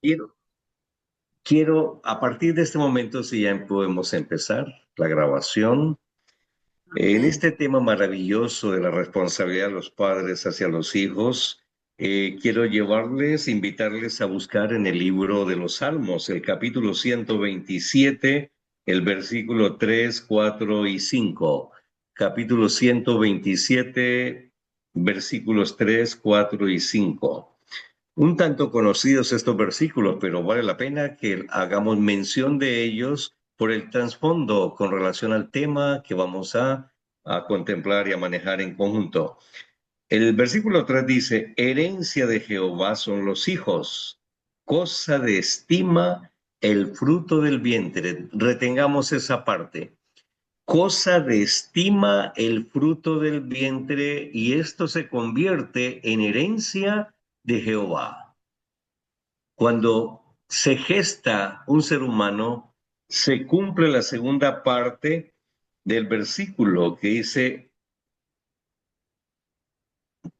Quiero, quiero, a partir de este momento, si ya podemos empezar la grabación, en Amén. este tema maravilloso de la responsabilidad de los padres hacia los hijos, quiero invitarles a buscar en el libro de los Salmos, el capítulo 127, el versículo 3, 4 y 5. Capítulo 127, versículos 3, 4 y 5. Un tanto conocidos estos versículos, pero vale la pena que hagamos mención de ellos por el trasfondo con relación al tema que vamos a contemplar y a manejar en conjunto. El versículo 3 dice, herencia de Jehová son los hijos, cosa de estima el fruto del vientre. Retengamos esa parte. Cosa de estima el fruto del vientre y esto se convierte en herencia de Jehová. Cuando se gesta un ser humano, se cumple la segunda parte del versículo que dice,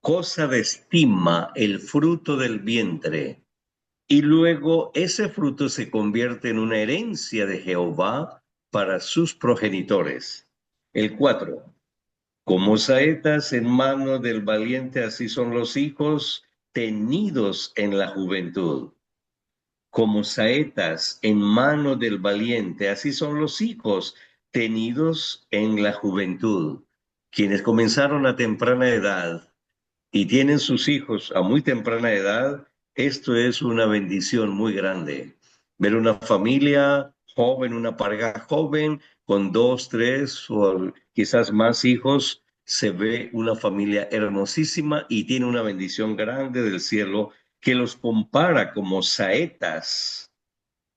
cosa de estima el fruto del vientre. Y luego ese fruto se convierte en una herencia de Jehová para sus progenitores. El 4. Como saetas en mano del valiente, así son los hijos tenidos en la juventud. Como saetas en mano del valiente, así son los hijos tenidos en la juventud. Quienes comenzaron a temprana edad y tienen sus hijos a muy temprana edad, esto es una bendición muy grande. Ver una familia joven, una pareja joven con dos, tres o quizás más hijos, se ve una familia hermosísima y tiene una bendición grande del cielo que los compara como saetas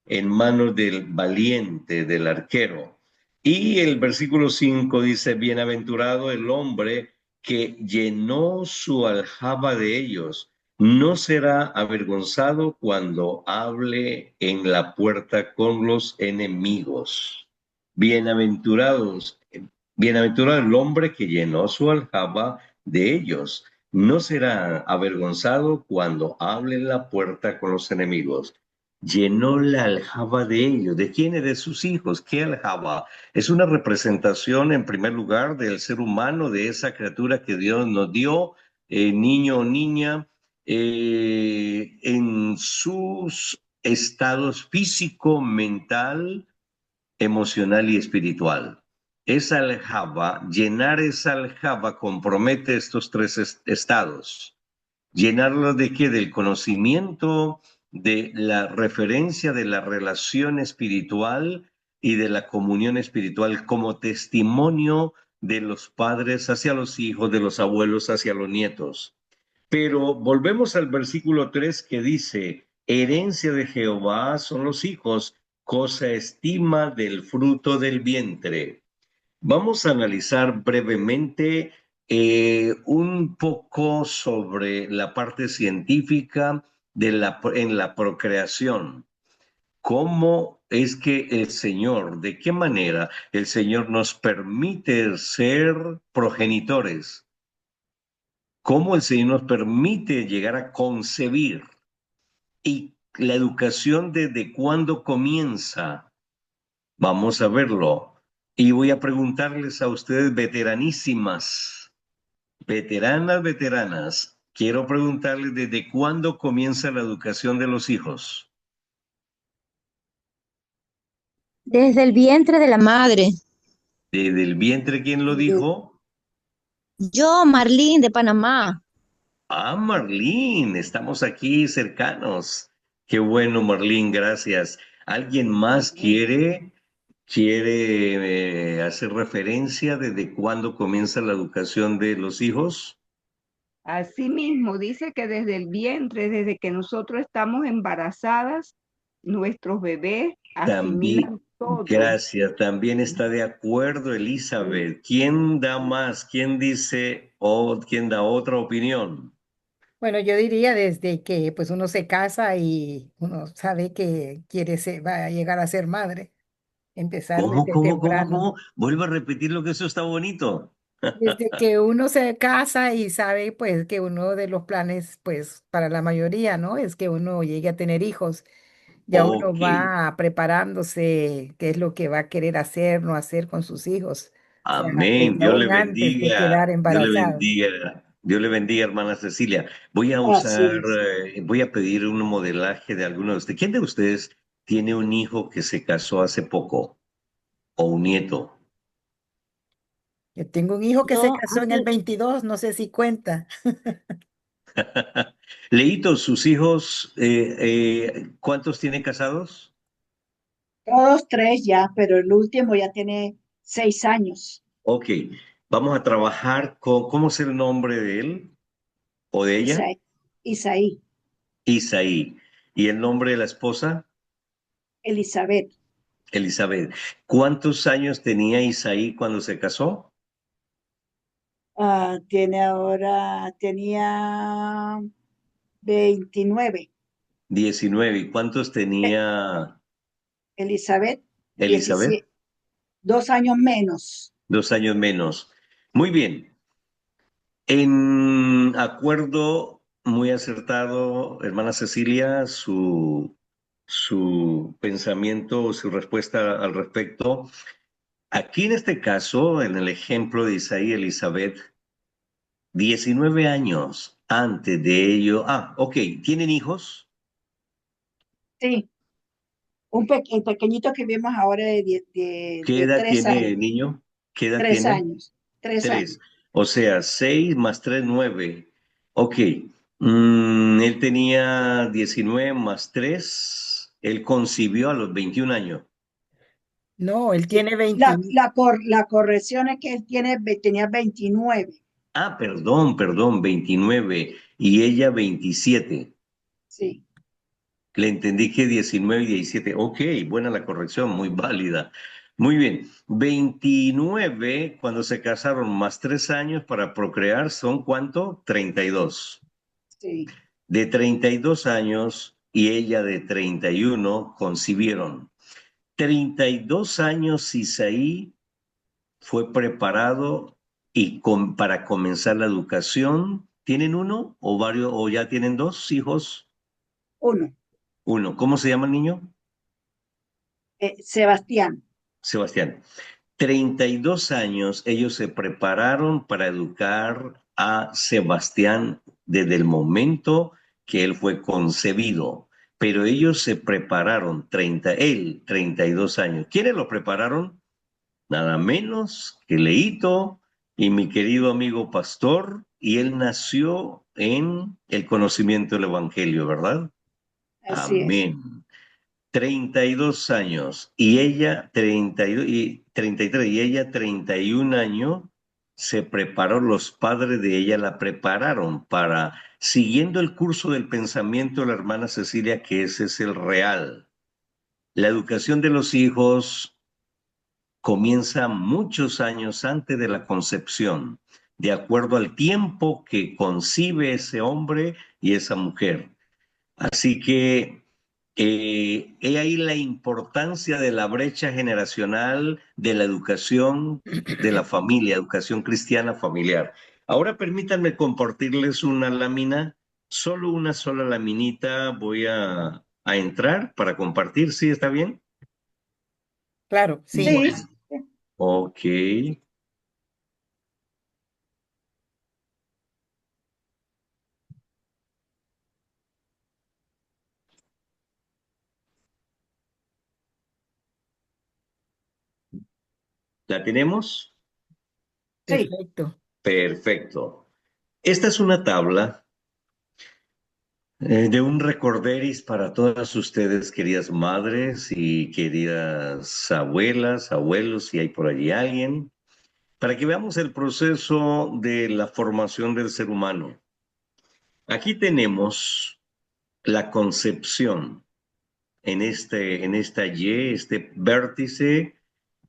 en manos del valiente, del arquero. Y el versículo 5 dice, bienaventurado el hombre que llenó su aljaba de ellos, no será avergonzado cuando hable en la puerta con los enemigos. Bienaventurados, bienaventurado el hombre que llenó su aljaba de ellos, no será avergonzado cuando hable en la puerta con los enemigos. Llenó la aljaba de ellos. ¿De quién? De sus hijos. ¿Qué aljaba? Es una representación, en primer lugar, del ser humano, de esa criatura que Dios nos dio, niño o niña, en sus estados físico, mental, emocional y espiritual. Esa aljaba, llenar esa aljaba compromete estos tres estados. ¿Llenarlo de qué? Del conocimiento, de la referencia de la relación espiritual y de la comunión espiritual como testimonio de los padres hacia los hijos, de los abuelos hacia los nietos. Pero volvemos al versículo 3 que dice, herencia de Jehová son los hijos, cosa estima del fruto del vientre. Vamos a analizar brevemente un poco sobre la parte científica en la procreación. ¿Cómo es que el Señor, de qué manera el Señor nos permite ser progenitores? ¿Cómo el Señor nos permite llegar a concebir? Y la educación desde cuándo comienza. Vamos a verlo. Y voy a preguntarles a ustedes, veteranísimas, veteranas, veteranas, quiero preguntarles desde cuándo comienza la educación de los hijos. Desde el vientre de la madre. ¿Desde el vientre quién lo dijo? Yo, Marlene, de Panamá. Ah, Marlene, estamos aquí cercanos. Qué bueno, Marlene, gracias. ¿Alguien más quiere hacer referencia desde cuándo comienza la educación de los hijos? Asimismo, dice que desde el vientre, desde que nosotros estamos embarazadas, nuestros bebés También, asimilan todo. gracias. También está de acuerdo Elizabeth. ¿Quién da más? ¿Quién dice o quién da otra opinión? Bueno, yo diría desde que pues uno se casa y uno sabe que va a llegar a ser madre, empezar ¿Cómo, desde cómo, cómo, temprano. cómo? Vuelvo a repetir lo que eso está bonito. Desde que uno se casa y sabe pues que uno de los planes pues para la mayoría, ¿no? Es que uno llegue a tener hijos. Ya uno Ok, va preparándose qué es lo que va a querer hacer, no hacer con sus hijos. O sea, amén. desde Dios le aún antes de bendiga. quedar Dios le embarazado. bendiga. Dios le bendiga, hermana Cecilia. Voy a usar, Así es. voy a pedir un modelaje de alguno de ustedes. ¿Quién de ustedes tiene un hijo que se casó hace poco o un nieto? Yo tengo un hijo que se Yo casó en el hace 22, no sé si cuenta. Leito, sus hijos, ¿cuántos tiene casados? todos tres ya, pero el último ya tiene 6 años. Ok, vamos a trabajar con, ¿cómo es el nombre de él o de ella? Isaí. Isaí. Isaí. ¿Y el nombre de la esposa? Elizabeth. Elizabeth. ¿Cuántos años tenía Isaí cuando se casó? Tenía 29. 19. ¿Y cuántos Eh, tenía Elizabeth, Elizabeth? 17, 2 años menos. 2 años menos. Muy bien. En acuerdo, muy acertado, hermana Cecilia, su pensamiento, su respuesta al respecto. Aquí en este caso, en el ejemplo de Isaí y Elizabeth, 19 años antes de ello. Ah, ok, ¿tienen hijos? Sí, el pequeñito que vemos ahora ¿Qué de edad tres tiene años, el niño? ¿Qué edad tres tiene? años, 3 años. 3. O sea, 6 más 3, 9. Ok. Él tenía 19 más 3. Él concibió a los 21 años. No, él Sí. tiene 20. La corrección es que él tenía 29. Ah, perdón, 29. Y ella 27. Sí, Le entendí que 19 y 17. Ok, buena la corrección, muy válida. Muy bien. 29 cuando se casaron más 3 años para procrear son ¿cuánto? 32. sí. De 32 años y ella de 31 concibieron. 32 años Isaí fue preparado para comenzar la educación. ¿Tienen uno o varios o ya tienen dos hijos? Uno, Uno. ¿Cómo se llama el niño? Sebastián. Sebastián. 32 años ellos se prepararon para educar a Sebastián desde el momento que él fue concebido, pero ellos se prepararon, él 32 años. ¿Quiénes lo prepararon? Nada menos que Leito y mi querido amigo pastor, y él nació en el conocimiento del Evangelio, ¿verdad? Así es. Amén. 32 años y ella 32 y 33 y ella 31 años, se preparó, los padres de ella la prepararon para, siguiendo el curso del pensamiento de la hermana Cecilia, que ese es el real. La educación de los hijos comienza muchos años antes de la concepción, de acuerdo al tiempo que concibe ese hombre y esa mujer. Así que he ahí la importancia de la brecha generacional de la educación de la familia, educación cristiana familiar. Ahora permítanme compartirles una lámina, solo una sola laminita voy a entrar para compartir, ¿sí está bien? Claro, sí. Sí, Bueno, ok, ¿la tenemos? sí. Perfecto. Perfecto. Esta es una tabla de un recorderis para todas ustedes, queridas madres y queridas abuelas, abuelos, si hay por allí alguien, para que veamos el proceso de la formación del ser humano. Aquí tenemos la concepción en esta Y, este vértice,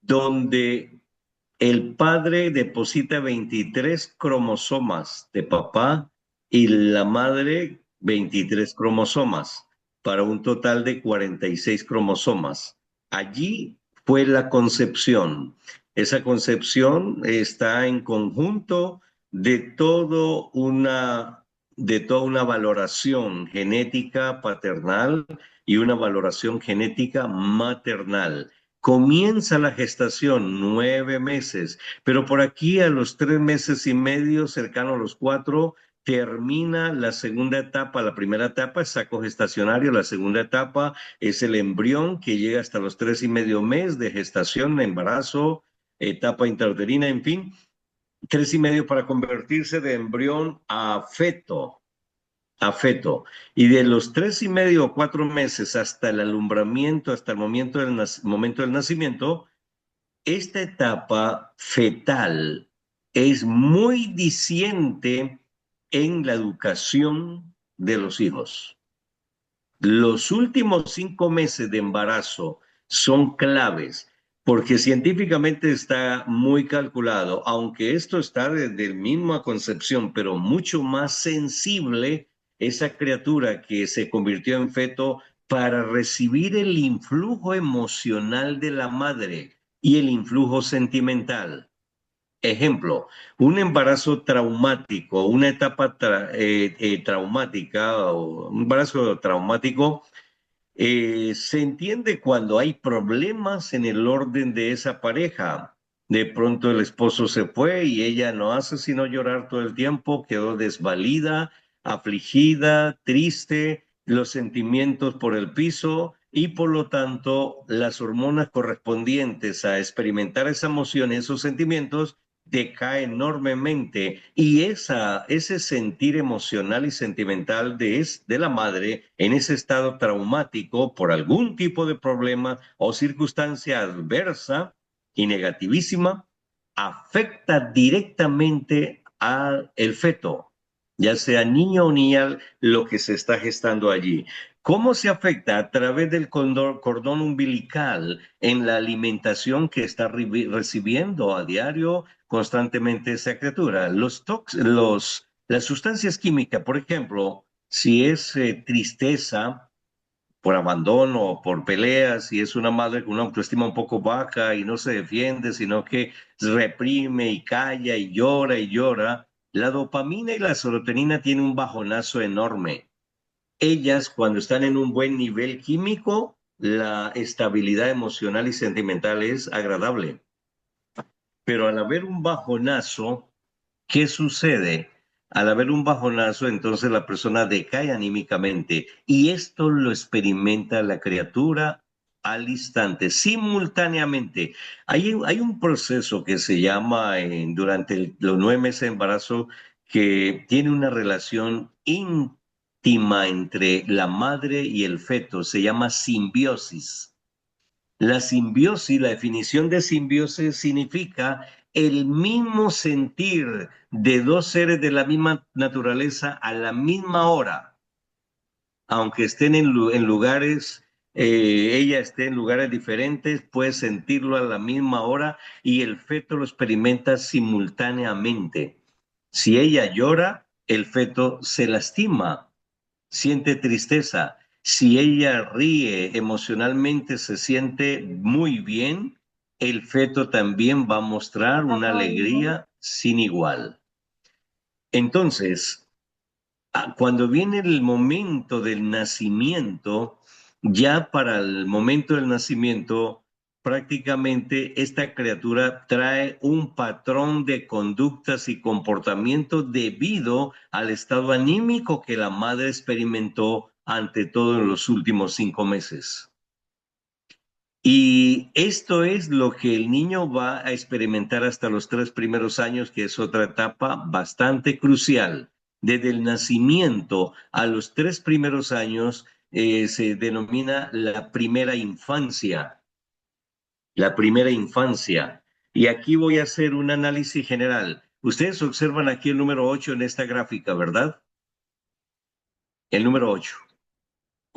donde el padre deposita 23 cromosomas de papá y la madre 23 cromosomas, para un total de 46 cromosomas. Allí fue la concepción. Esa concepción está en conjunto de de toda una valoración genética paternal y una valoración genética maternal. Comienza la gestación 9 meses, pero por aquí a los 3 meses y medio, cercano a los 4, termina la segunda etapa. La primera etapa es saco gestacionario, la segunda etapa es el embrión que llega hasta los 3 y medio meses de gestación, embarazo, etapa intrauterina, en fin, 3 y medio para convertirse de embrión a feto, a feto. Y de los 3 y medio o 4 meses hasta el alumbramiento, hasta el momento del nacimiento, esta etapa fetal es muy diciente en la educación de los hijos. Los últimos 5 meses de embarazo son claves porque científicamente está muy calculado, aunque esto está desde la misma concepción, pero mucho más sensible esa criatura que se convirtió en feto para recibir el influjo emocional de la madre y el influjo sentimental. Ejemplo, un embarazo traumático, una etapa traumática o un embarazo traumático se entiende cuando hay problemas en el orden de esa pareja. De pronto el esposo se fue y ella no hace sino llorar todo el tiempo, quedó desvalida, afligida, triste, los sentimientos por el piso y por lo tanto las hormonas correspondientes a experimentar esa emoción, esos sentimientos, decae enormemente y ese sentir emocional y sentimental de la madre en ese estado traumático por algún tipo de problema o circunstancia adversa y negativísima afecta directamente al feto, ya sea niño o niña, lo que se está gestando allí. ¿Cómo se afecta? A través del cordón umbilical en la alimentación que está recibiendo a diario constantemente esa criatura. Las sustancias químicas, por ejemplo, si es tristeza por abandono o por peleas, si es una madre con una autoestima un poco baja y no se defiende, sino que reprime y calla y llora, la dopamina y la serotonina tienen un bajonazo enorme. Ellas, cuando están en un buen nivel químico, la estabilidad emocional y sentimental es agradable. Pero al haber un bajonazo, ¿qué sucede? Al haber un bajonazo, entonces la persona decae anímicamente y esto lo experimenta la criatura al instante, simultáneamente. Hay un proceso que se llama durante los 9 meses de embarazo que tiene una relación íntima entre la madre y el feto, se llama simbiosis. La simbiosis, la definición de simbiosis significa el mismo sentir de dos seres de la misma naturaleza a la misma hora, aunque estén en lugares, ella esté en lugares diferentes, puede sentirlo a la misma hora y el feto lo experimenta simultáneamente. Si ella llora, el feto se lastima, siente tristeza. Si ella ríe emocionalmente, se siente muy bien, el feto también va a mostrar una alegría sin igual. Entonces, cuando viene el momento del nacimiento, ya para el momento del nacimiento, prácticamente esta criatura trae un patrón de conductas y comportamientos debido al estado anímico que la madre experimentó ante todo en los últimos 5 meses. Y esto es lo que el niño va a experimentar hasta los 3 primeros años, que es otra etapa bastante crucial. Desde el nacimiento a los 3 primeros años se denomina la primera infancia. La primera infancia. Y aquí voy a hacer un análisis general. Ustedes observan aquí el número 8 en esta gráfica, ¿verdad? El número 8.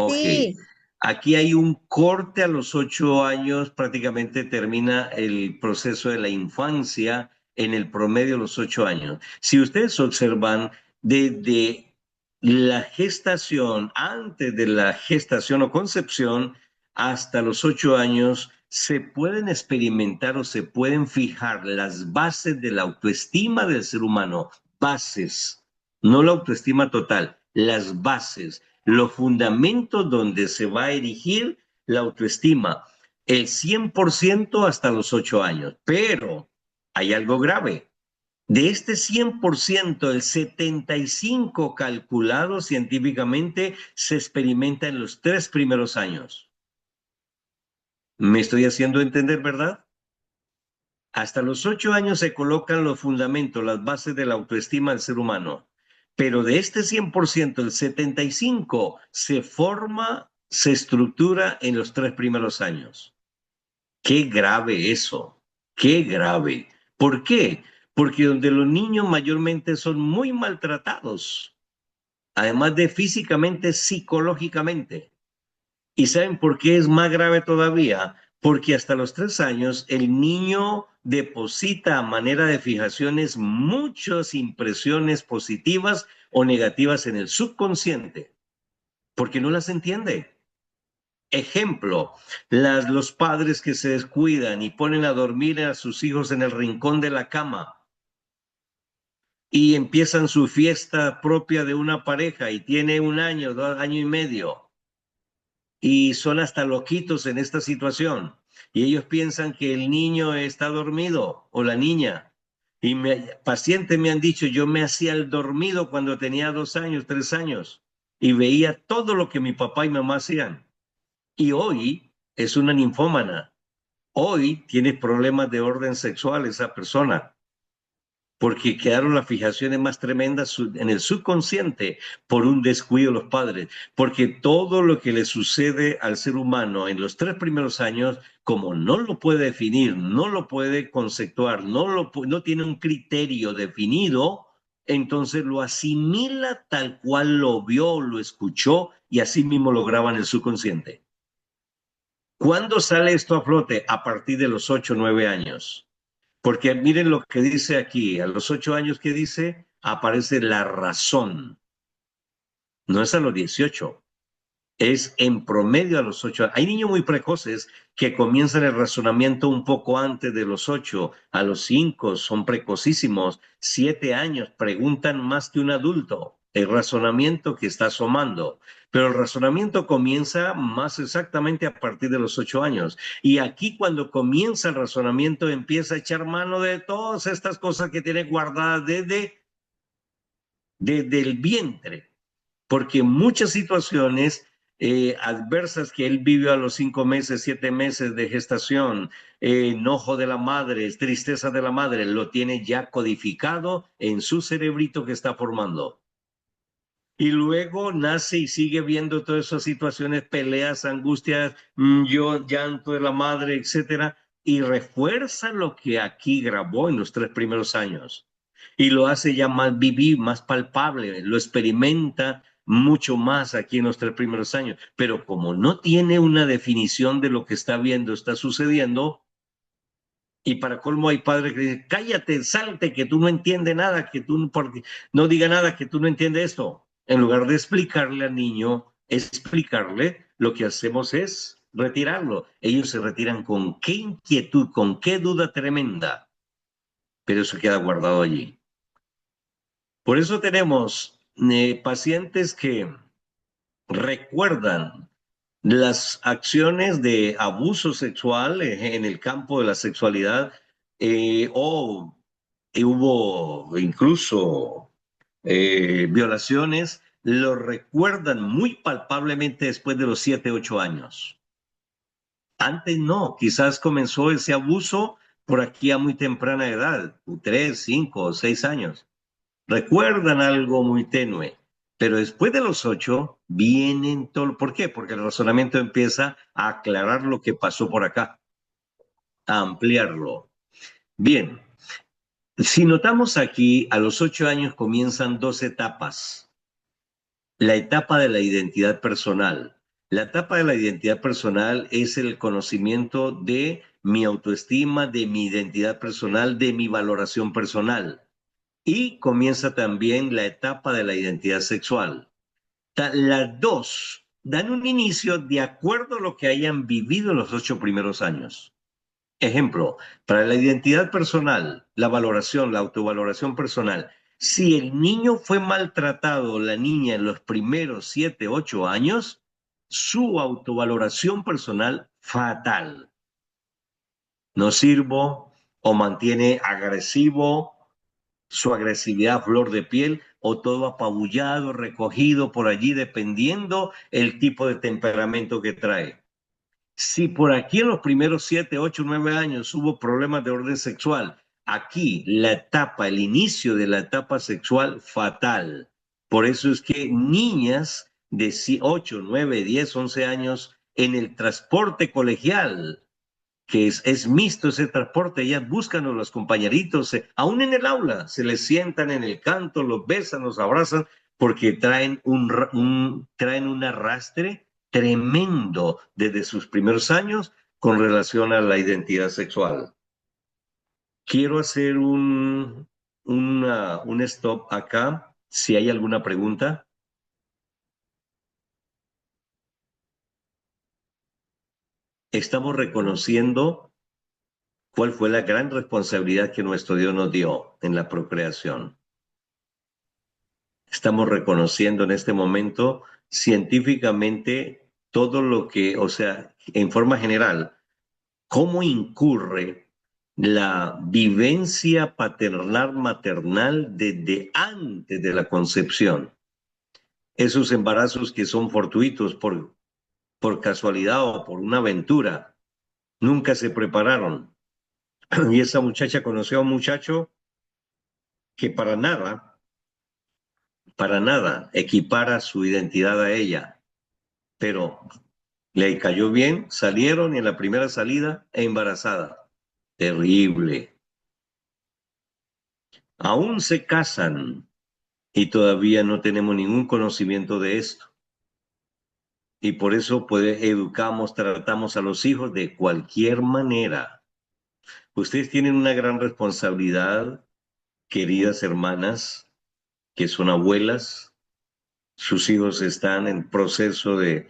Ok. Sí, Aquí hay un corte a los 8 años, prácticamente termina el proceso de la infancia en el promedio de los 8 años. Si ustedes observan, desde la gestación, antes de la gestación o concepción, hasta los 8 años se pueden experimentar o se pueden fijar las bases de la autoestima del ser humano, bases, no la autoestima total, las bases, los fundamentos donde se va a erigir la autoestima, el 100% hasta los 8 años. Pero hay algo grave. De este 100%, el 75% calculado científicamente se experimenta en los 3 primeros años. ¿Me estoy haciendo entender, verdad? Hasta los 8 años se colocan los fundamentos, las bases de la autoestima del ser humano. Pero de este 100%, el 75% se forma, se estructura en los 3 primeros años. Qué grave eso, qué grave. ¿Por qué? Porque donde los niños mayormente son muy maltratados, además de físicamente, psicológicamente. ¿Y saben por qué es más grave todavía? Porque hasta los 3 años el niño deposita a manera de fijaciones muchas impresiones positivas o negativas en el subconsciente, porque no las entiende. Ejemplo, los padres que se descuidan y ponen a dormir a sus hijos en el rincón de la cama y empiezan su fiesta propia de una pareja y tiene 1 año, 2 años y medio y son hasta loquitos en esta situación y ellos piensan que el niño está dormido o la niña. Y pacientes me han dicho, yo me hacía el dormido cuando tenía 2 años, 3 años y veía todo lo que mi papá y mamá hacían. Y hoy es una ninfómana. Hoy tiene problemas de orden sexual esa persona, porque quedaron las fijaciones más tremendas en el subconsciente por un descuido de los padres, porque todo lo que le sucede al ser humano en los 3 primeros años, como no lo puede definir, no lo puede conceptuar, no tiene un criterio definido, entonces lo asimila tal cual lo vio, lo escuchó y así mismo lo graba en el subconsciente. ¿Cuándo sale esto a flote? A partir de los 8 o 9 años. Porque miren lo que dice aquí, a los 8 años que dice, aparece la razón. No es a los 18, es en promedio a los 8. Hay niños muy precoces que comienzan el razonamiento un poco antes de los 8, a los 5 son precocísimos, 7 años, preguntan más que un adulto. El razonamiento que está asomando, pero el razonamiento comienza más exactamente a partir de los 8 años. Y aquí cuando comienza el razonamiento empieza a echar mano de todas estas cosas que tiene guardadas desde el vientre, porque muchas situaciones adversas que él vivió a los 5 meses, 7 meses de gestación, enojo de la madre, tristeza de la madre, lo tiene ya codificado en su cerebrito que está formando. Y luego nace y sigue viendo todas esas situaciones, peleas, angustias, llanto de la madre, etcétera, y refuerza lo que aquí grabó en los 3 primeros años. Y lo hace ya más vivir, más palpable, lo experimenta mucho más aquí en los 3 primeros años. Pero como no tiene una definición de lo que está viendo, está sucediendo, y para colmo hay padres que dicen, cállate, salte, que tú no entiendes nada, que tú no diga nada, que tú no entiendes esto. En lugar de explicarle al niño, explicarle, lo que hacemos es retirarlo. Ellos se retiran con qué inquietud, con qué duda tremenda, pero eso queda guardado allí. Por eso tenemos pacientes que recuerdan las acciones de abuso sexual en el campo de la sexualidad o hubo incluso violaciones, lo recuerdan muy palpablemente después de los 7, 8 años. Antes no, quizás comenzó ese abuso por aquí a muy temprana edad, 3, 5 o 6 años. Recuerdan algo muy tenue, pero después de los 8 vienen todo. ¿Por qué? Porque el razonamiento empieza a aclarar lo que pasó por acá, a ampliarlo. Bien, si notamos aquí, a los 8 años comienzan 2 etapas. La etapa de la identidad personal. La etapa de la identidad personal es el conocimiento de mi autoestima, de mi identidad personal, de mi valoración personal. Y comienza también la etapa de la identidad sexual. Las dos dan un inicio de acuerdo a lo que hayan vivido los 8 primeros años. Ejemplo, para la identidad personal, la valoración, la autovaloración personal. Si el niño fue maltratado o la niña en los primeros 7, 8 años, su autovaloración personal fatal. No sirvo o mantiene agresivo, su agresividad a flor de piel o todo apabullado, recogido por allí, dependiendo el tipo de temperamento que trae. Si por aquí en los primeros 7, 8, 9 años hubo problemas de orden sexual, aquí la etapa, el inicio de la etapa sexual fatal. Por eso es que niñas de 8, 9, 10, 11 años en el transporte colegial, que es mixto ese transporte, ellas buscan a los compañeritos, aún en el aula, se les sientan en el canto, los besan, los abrazan, porque traen traen un arrastre tremendo desde sus primeros años con relación a la identidad sexual. Quiero hacer un stop acá, si hay alguna pregunta. Estamos reconociendo cuál fue la gran responsabilidad que nuestro Dios nos dio en la procreación. Estamos reconociendo en este momento científicamente todo lo que, o sea, en forma general, cómo incurre la vivencia paternal maternal desde antes de la concepción. Esos embarazos que son fortuitos por casualidad o por una aventura, nunca se prepararon. Y esa muchacha conoció a un muchacho que para nada equipara su identidad a ella, pero le cayó bien, salieron y en la primera salida embarazada. Terrible. Aún se casan y todavía no tenemos ningún conocimiento de esto. Y por eso educamos, tratamos a los hijos de cualquier manera. Ustedes tienen una gran responsabilidad, queridas hermanas, que son abuelas. Sus hijos están en proceso de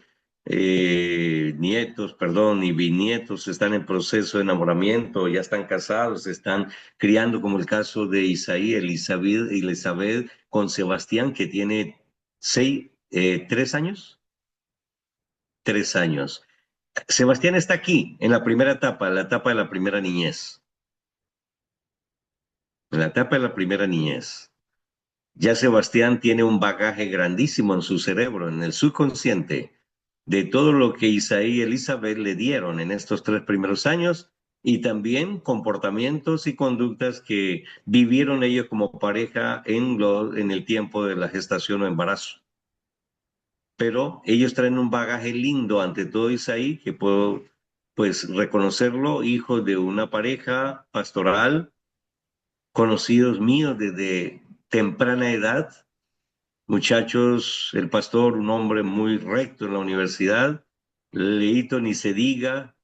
nietos, perdón, y bisnietos están en proceso de enamoramiento, ya están casados, están criando, como el caso de Isaí, Elizabeth con Sebastián, que tiene 3 años. 3 años. Sebastián está aquí, en la primera etapa, la etapa de la primera niñez. En la etapa de la primera niñez. Ya Sebastián tiene un bagaje grandísimo en su cerebro, en el subconsciente, de todo lo que Isaí y Elizabeth le dieron en estos 3 primeros años y también comportamientos y conductas que vivieron ellos como pareja en el tiempo de la gestación o embarazo. Pero ellos traen un bagaje lindo, ante todo Isaí, que puedo pues reconocerlo, hijo de una pareja pastoral, conocidos míos desde temprana edad. Muchachos, el pastor, un hombre muy recto en la universidad, Leito ni se diga,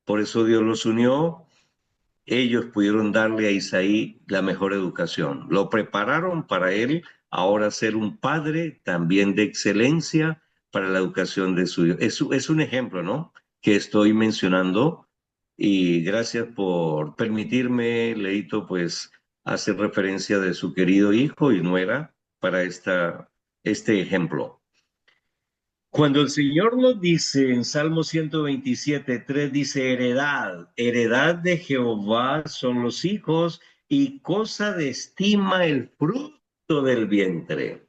por eso Dios los unió. Ellos pudieron darle a Isaí la mejor educación. Lo prepararon para él ahora ser un padre también de excelencia para la educación de su hijo. Es un ejemplo, ¿no? Que estoy mencionando y gracias por permitirme, Leito, pues hacer referencia de su querido hijo y nuera para este ejemplo. Cuando el Señor nos dice en Salmo 127:3, dice heredad de Jehová son los hijos y cosa de estima el fruto del vientre.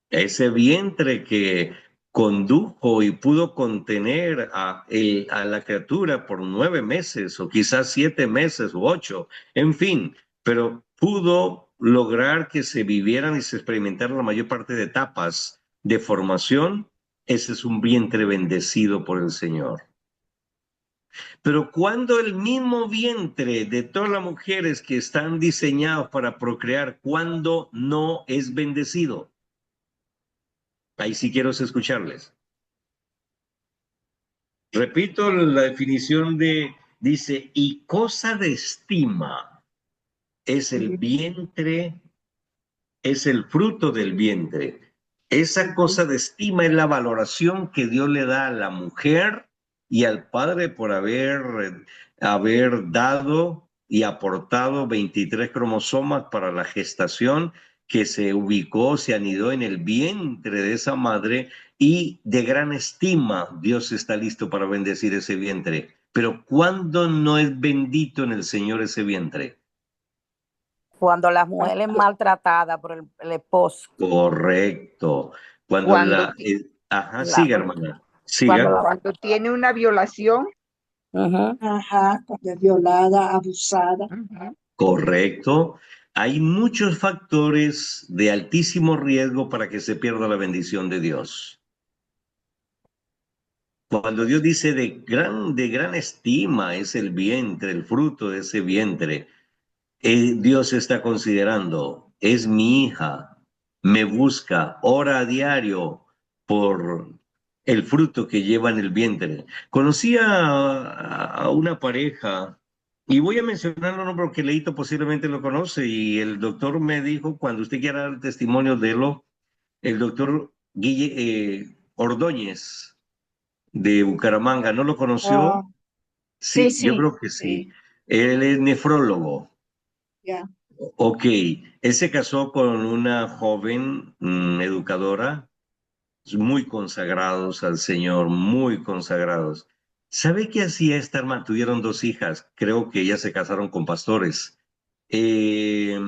Ese vientre que condujo y pudo contener a la criatura por 9 meses o quizás 7 meses u 8, en fin, pero pudo lograr que se vivieran y se experimentaran la mayor parte de etapas de formación. Ese es un vientre bendecido por el Señor. Pero cuando el mismo vientre de todas las mujeres que están diseñados para procrear, cuando no es bendecido, ahí sí quiero escucharles. Repito la definición dice, y cosa de estima es el vientre, es el fruto del vientre. Esa cosa de estima es la valoración que Dios le da a la mujer y al padre por haber dado y aportado 23 cromosomas para la gestación que se ubicó, se anidó en el vientre de esa madre y de gran estima Dios está listo para bendecir ese vientre. Pero ¿cuándo no es bendito en el Señor ese vientre? Cuando la mujer es maltratada por el esposo. Correcto. Cuando Cuando, ajá, La, siga, hermana, cuando siga. la, cuando tiene una violación. Ujú. Ajá, cuando es violada, abusada. Ujú. Correcto. Hay muchos factores de altísimo riesgo para que se pierda la bendición de Dios. Cuando Dios dice de gran estima es el vientre, el fruto de ese vientre, Dios está considerando, es mi hija, me busca, ora a diario por el fruto que lleva en el vientre. Conocí a una pareja, y voy a mencionarlo no porque Leito posiblemente lo conoce, y el doctor me dijo, cuando usted quiera dar testimonio de lo, el doctor Ordóñez de Bucaramanga, ¿no lo Ah, conoció? sí, Sí, yo sí, creo que sí. sí, Él es nefrólogo. ya. Ok, él se casó con una joven educadora, muy consagrados al Señor, muy consagrados. ¿Sabe qué hacía esta hermana? Tuvieron dos hijas, creo que ellas se casaron con pastores. Eh,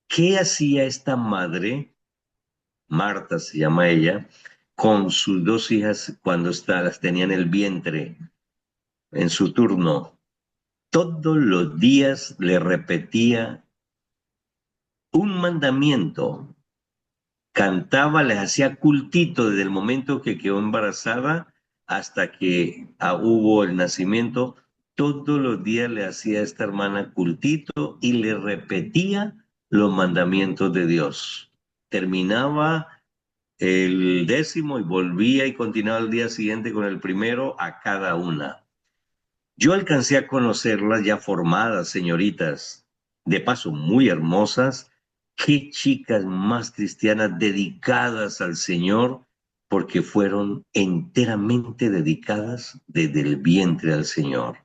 ¿Qué hacía esta madre? Marta se llama ella, con sus dos hijas cuando las tenía en el vientre, en su turno. Todos los días le repetía un mandamiento, cantaba, les hacía cultito desde el momento que quedó embarazada hasta que hubo el nacimiento. Todos los días le hacía a esta hermana cultito y le repetía los mandamientos de Dios. Terminaba el décimo y volvía y continuaba el día siguiente con el primero a cada una. Yo alcancé a conocerlas ya formadas, señoritas, de paso muy hermosas. Qué chicas más cristianas dedicadas al Señor, porque fueron enteramente dedicadas desde el vientre al Señor.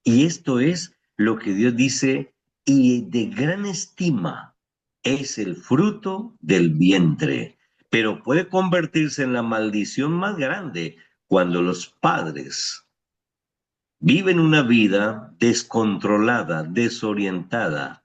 Y esto es lo que Dios dice, y de gran estima es el fruto del vientre, pero puede convertirse en la maldición más grande cuando los padres viven una vida descontrolada, desorientada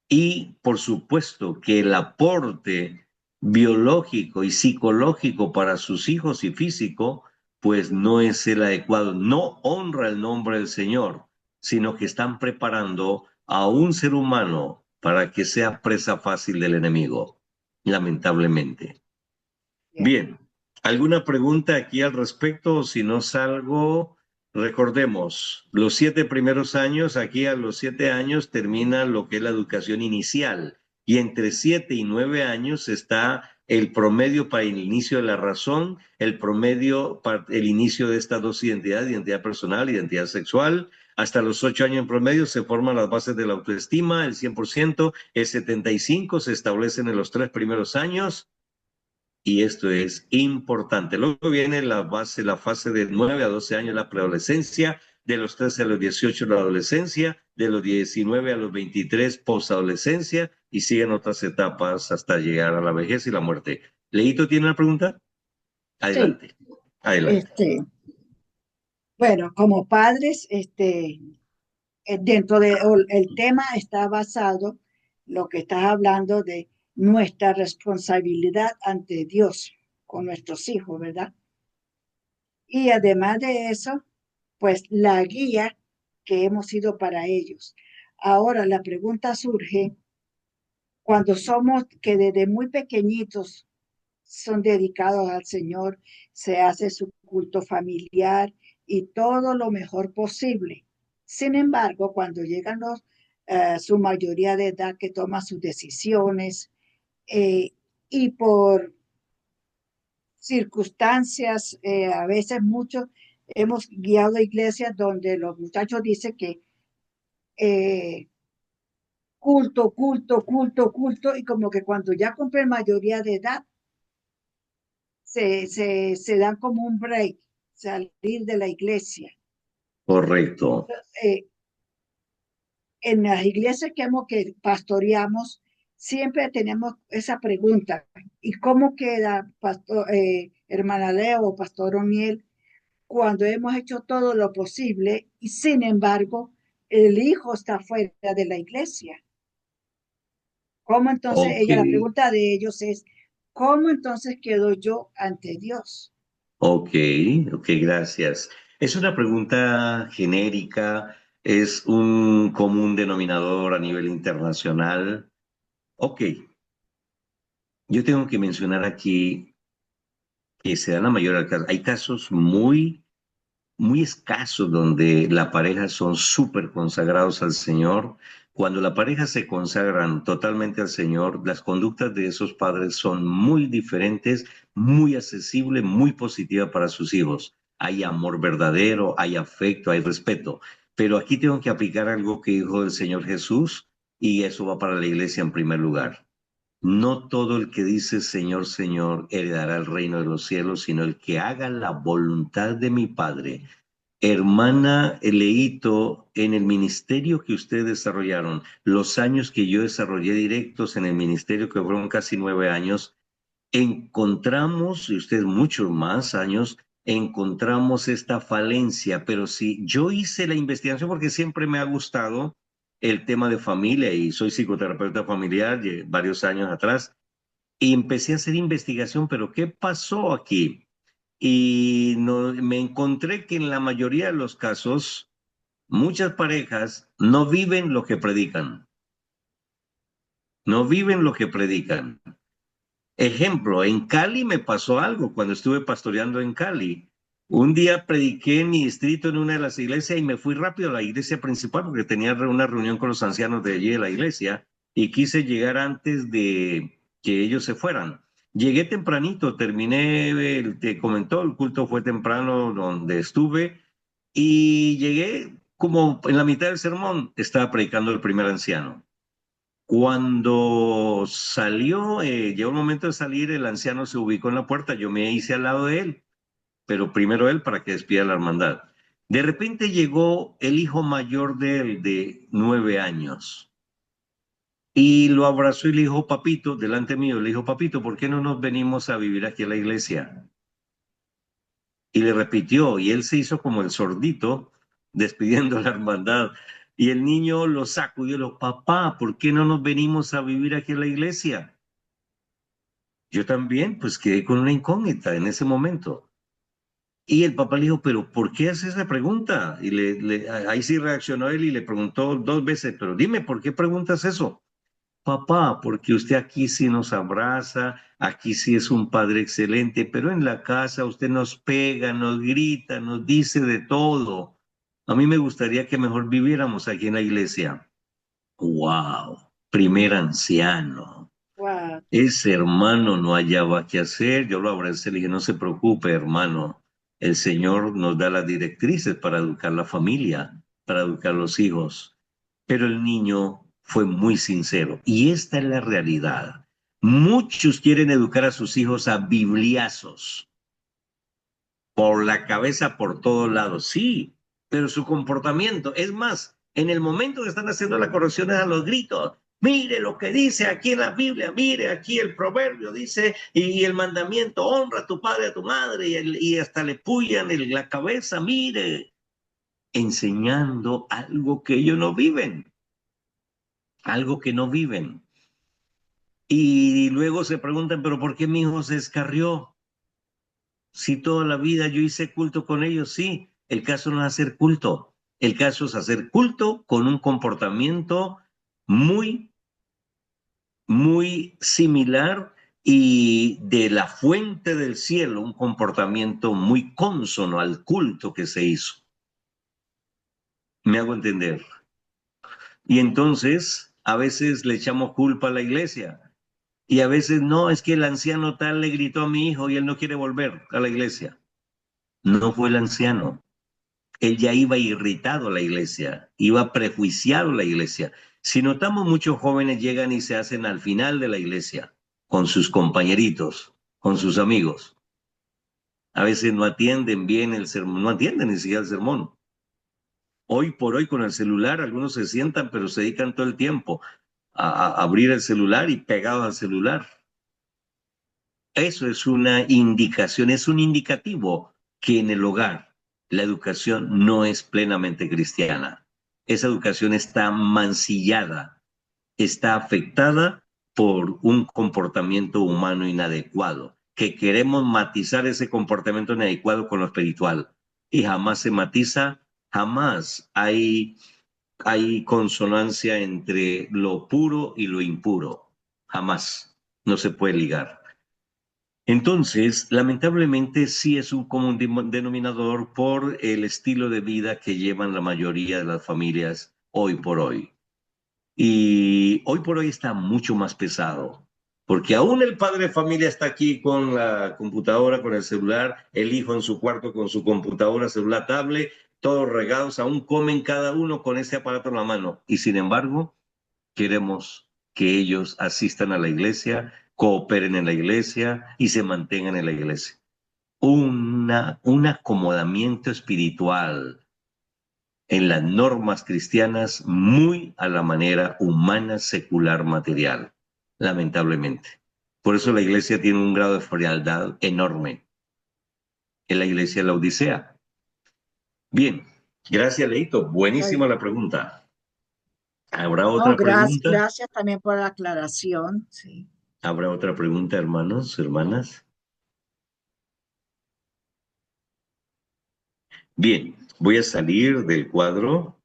y por supuesto que el aporte biológico y psicológico para sus hijos y físico pues no es el adecuado, no honra el nombre del Señor, sino que están preparando a un ser humano para que sea presa fácil del enemigo, lamentablemente. Ya. Bien, ¿alguna pregunta aquí al respecto? Si no salgo, recordemos, los 7 primeros años, aquí a los 7 años termina lo que es la educación inicial y entre 7 y 9 años está el promedio para el inicio de la razón, el promedio para el inicio de estas dos identidades, identidad personal, identidad sexual. Hasta los 8 años en promedio se forman las bases de la autoestima, el 100%, el 75% se establecen en los 3 primeros años y esto es importante. Luego viene la fase de 9 a 12 años, la preadolescencia, de los 13 a los 18 la adolescencia, de los 19 a los 23 posadolescencia y siguen otras etapas hasta llegar a la vejez y la muerte. ¿Leito tiene una pregunta? Sí, Adelante, adelante. este, bueno, como padres, dentro de el tema está basado lo que estás hablando de nuestra responsabilidad ante Dios con nuestros hijos, ¿verdad? Y además de eso, pues la guía que hemos sido para ellos. Ahora la pregunta surge cuando somos que desde muy pequeñitos son dedicados al Señor, se hace su culto familiar y todo lo mejor posible. Sin embargo, cuando llegan su mayoría de edad que toma sus decisiones eh, y por circunstancias, a veces muchos hemos guiado a iglesias donde los muchachos dicen que eh, culto, culto, culto, culto, y como que cuando ya cumplen mayoría de edad, se dan como un break, salir de la iglesia. Correcto. En las iglesias que pastoreamos, siempre tenemos esa pregunta: ¿y cómo queda, hermana Leo o pastor O'Neill, cuando hemos hecho todo lo posible y sin embargo el hijo está fuera de la iglesia? ¿Cómo entonces, Ok, la pregunta de ellos es, ¿cómo entonces quedo yo ante Dios? ok, gracias. Es una pregunta genérica, es un común denominador a nivel internacional. Ok, yo tengo que mencionar aquí que se da la mayoría de casos. Hay casos muy escasos donde la pareja son súper consagrados al Señor. Cuando la pareja se consagran totalmente al Señor, las conductas de esos padres son muy diferentes, muy accesibles, muy positivas para sus hijos. Hay amor verdadero, hay afecto, hay respeto. Pero aquí tengo que aplicar algo que dijo el Señor Jesús, y eso va para la iglesia en primer lugar. No todo el que dice Señor, Señor heredará el reino de los cielos, sino el que haga la voluntad de mi Padre. Hermana Eleito, en el ministerio que ustedes desarrollaron, los años que yo desarrollé directos en el ministerio, que fueron casi 9 años, encontramos, y ustedes muchos más años, encontramos esta falencia. Pero sí, yo hice la investigación porque siempre me ha gustado el tema de familia y soy psicoterapeuta familiar varios años atrás, y empecé a hacer investigación, pero ¿qué pasó aquí? Y no, me encontré que en la mayoría de los casos, muchas parejas no viven lo que predican. No viven lo que predican. Ejemplo, en Cali me pasó algo cuando estuve pastoreando en Cali. Un día prediqué en mi distrito en una de las iglesias y me fui rápido a la iglesia principal porque tenía una reunión con los ancianos de allí de la iglesia y quise llegar antes de que ellos se fueran. Llegué tempranito, terminé, te comentó, el culto fue temprano donde estuve y llegué como en la mitad del sermón, estaba predicando el primer anciano. Cuando salió, llegó el momento de salir, el anciano se ubicó en la puerta, yo me hice al lado de él, pero primero él para que despida la hermandad. De repente llegó el hijo mayor de él, de 9 años, y lo abrazó y le dijo, papito, delante mío, le dijo, papito, ¿por qué no nos venimos a vivir aquí a la iglesia? Y le repitió, y él se hizo como el sordito, despidiendo a la hermandad. Y el niño lo sacudió y le dijo, papá, ¿por qué no nos venimos a vivir aquí a la iglesia? Yo también, pues quedé con una incógnita en ese momento. Y el papá le dijo, pero ¿por qué haces esa pregunta? Y ahí sí reaccionó él y le preguntó 2 veces, pero dime, ¿por qué preguntas eso? Papá, porque usted aquí sí nos abraza, aquí sí es un padre excelente, pero en la casa usted nos pega, nos grita, nos dice de todo. A mí me gustaría que mejor viviéramos aquí en la iglesia. ¡Wow! Primer anciano. Wow. Ese hermano no hallaba qué hacer. Yo lo abracé y le dije, no se preocupe, hermano. El Señor nos da las directrices para educar la familia, para educar los hijos. Pero el niño fue muy sincero. Y esta es la realidad. Muchos quieren educar a sus hijos a bibliazos, por la cabeza, por todos lados. Sí, pero su comportamiento, es más, en el momento que están haciendo las correcciones a los gritos, mire lo que dice aquí en la Biblia, mire aquí el proverbio dice, y el mandamiento, honra a tu padre, a tu madre, y hasta le puyan la cabeza, mire, enseñando algo que ellos no viven, algo que no viven. Y luego se preguntan, pero ¿por qué mi hijo se descarrió? Si toda la vida yo hice culto con ellos, sí. El caso no es hacer culto. El caso es hacer culto con un comportamiento muy, muy similar y de la fuente del cielo, un comportamiento muy cónsono al culto que se hizo. ¿Me hago entender? Y entonces, a veces le echamos culpa a la iglesia. Y a veces no, es que el anciano tal le gritó a mi hijo y él no quiere volver a la iglesia. No fue el anciano. Él ya iba irritado a la iglesia, iba prejuiciado a la iglesia. Si notamos, muchos jóvenes llegan y se hacen al final de la iglesia, con sus compañeritos, con sus amigos. A veces no atienden bien el sermón, no atienden ni siquiera el sermón. Hoy por hoy con el celular, algunos se sientan, pero se dedican todo el tiempo a abrir el celular y pegados al celular. Eso es una indicación, es un indicativo que en el hogar la educación no es plenamente cristiana. Esa educación está mancillada, está afectada por un comportamiento humano inadecuado, que queremos matizar ese comportamiento inadecuado con lo espiritual. Y jamás se matiza, jamás hay consonancia entre lo puro y lo impuro. Jamás. No se puede ligar. Entonces, lamentablemente sí es un común denominador por el estilo de vida que llevan la mayoría de las familias hoy por hoy. Y hoy por hoy está mucho más pesado, porque aún el padre de familia está aquí con la computadora, con el celular, el hijo en su cuarto con su computadora, celular, tablet, todos regados, aún comen cada uno con ese aparato en la mano. Y sin embargo, queremos que ellos asistan a la iglesia, cooperen en la iglesia y se mantengan en la iglesia. Un acomodamiento espiritual en las normas cristianas muy a la manera humana, secular, material, lamentablemente. Por eso la iglesia tiene un grado de frialdad enorme. En la iglesia de la Odisea. Bien, gracias, Leito. Buenísima la pregunta. ¿Habrá No, otra pregunta? gracias también por la aclaración. Sí. ¿Habrá otra pregunta, hermanos, hermanas? Bien, voy a salir del cuadro.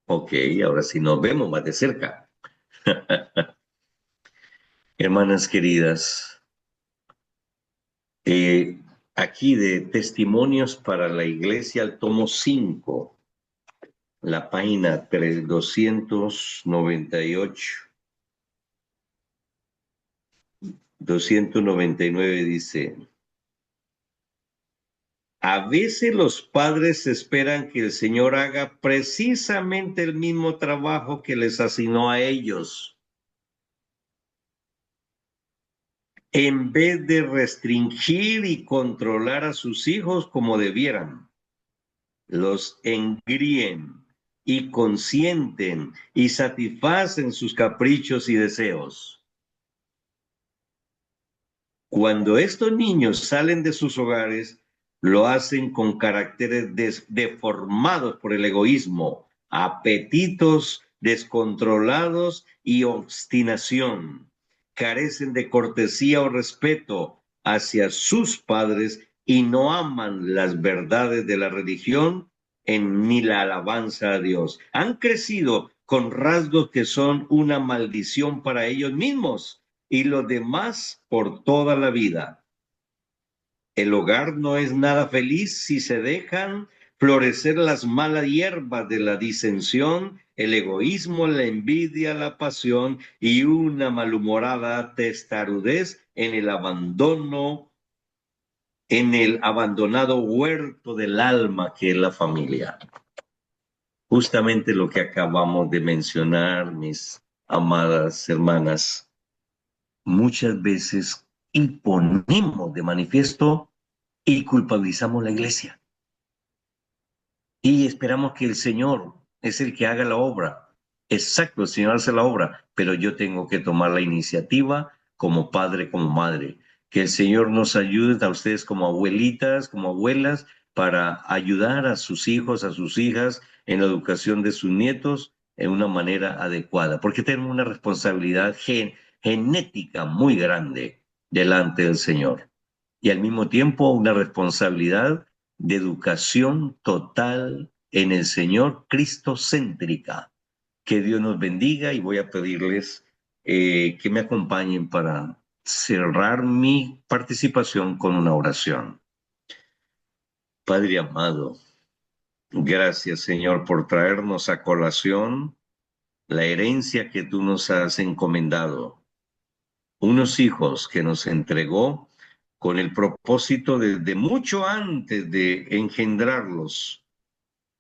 Ok, ahora sí nos vemos más de cerca. Hermanas queridas, aquí de Testimonios para la Iglesia, el tomo 5, la página 298. 299 dice: a veces los padres esperan que el Señor haga precisamente el mismo trabajo que les asignó a ellos, en vez de restringir y controlar a sus hijos como debieran. Los engríen y consienten y satisfacen sus caprichos y deseos. Cuando estos niños salen de sus hogares, lo hacen con caracteres deformados por el egoísmo, apetitos descontrolados y obstinación. Carecen de cortesía o respeto hacia sus padres y no aman las verdades de la religión ni la alabanza a Dios. Han crecido con rasgos que son una maldición para ellos mismos y los demás por toda la vida. El hogar no es nada feliz si se dejan florecer las malas hierbas de la disensión, el egoísmo, la envidia, la pasión y una malhumorada testarudez en el abandono, en el abandonado huerto del alma que es la familia. Justamente lo que acabamos de mencionar, mis amadas hermanas. Muchas veces imponemos de manifiesto y culpabilizamos la iglesia. Y esperamos que el Señor es el que haga la obra. Exacto, el Señor hace la obra, pero yo tengo que tomar la iniciativa como padre, como madre. Que el Señor nos ayude a ustedes como abuelitas, como abuelas, para ayudar a sus hijos, a sus hijas en la educación de sus nietos en una manera adecuada, porque tenemos una responsabilidad genética muy grande delante del Señor y al mismo tiempo una responsabilidad de educación total en el Señor, cristocéntrica. Que Dios nos bendiga y voy a pedirles que me acompañen para cerrar mi participación con una oración. Padre amado, gracias Señor por traernos a colación la herencia que tú nos has encomendado. Unos hijos que nos entregó con el propósito de mucho antes de engendrarlos,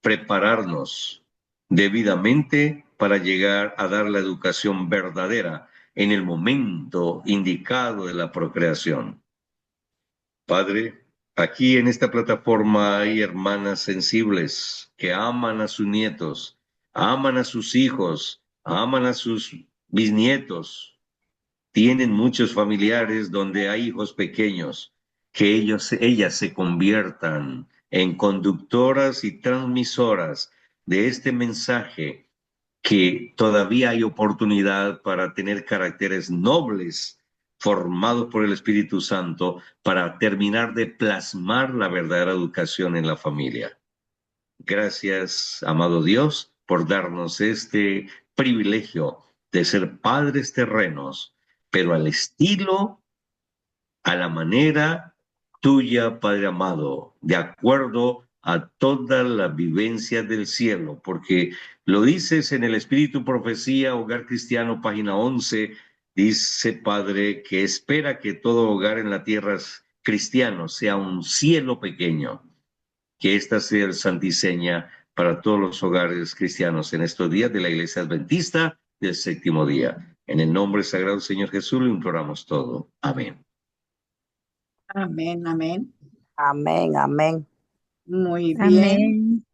prepararnos debidamente para llegar a dar la educación verdadera en el momento indicado de la procreación. Padre, aquí en esta plataforma hay hermanas sensibles que aman a sus nietos, aman a sus hijos, aman a sus bisnietos. Tienen muchos familiares donde hay hijos pequeños, que ellas se conviertan en conductoras y transmisoras de este mensaje, que todavía hay oportunidad para tener caracteres nobles formados por el Espíritu Santo para terminar de plasmar la verdadera educación en la familia. Gracias, amado Dios, por darnos este privilegio de ser padres terrenos, pero al estilo, a la manera tuya, Padre amado, de acuerdo a toda la vivencia del cielo, porque lo dices en el Espíritu Profecía, Hogar Cristiano, página 11, dice, Padre, que espera que todo hogar en la tierra cristiano sea un cielo pequeño, que esta sea el santiseña para todos los hogares cristianos en estos días de la Iglesia Adventista del séptimo día. En el nombre sagrado del Señor Jesús lo imploramos todo. Amén. Amén, amén. Amén, amén. Muy bien. Amén.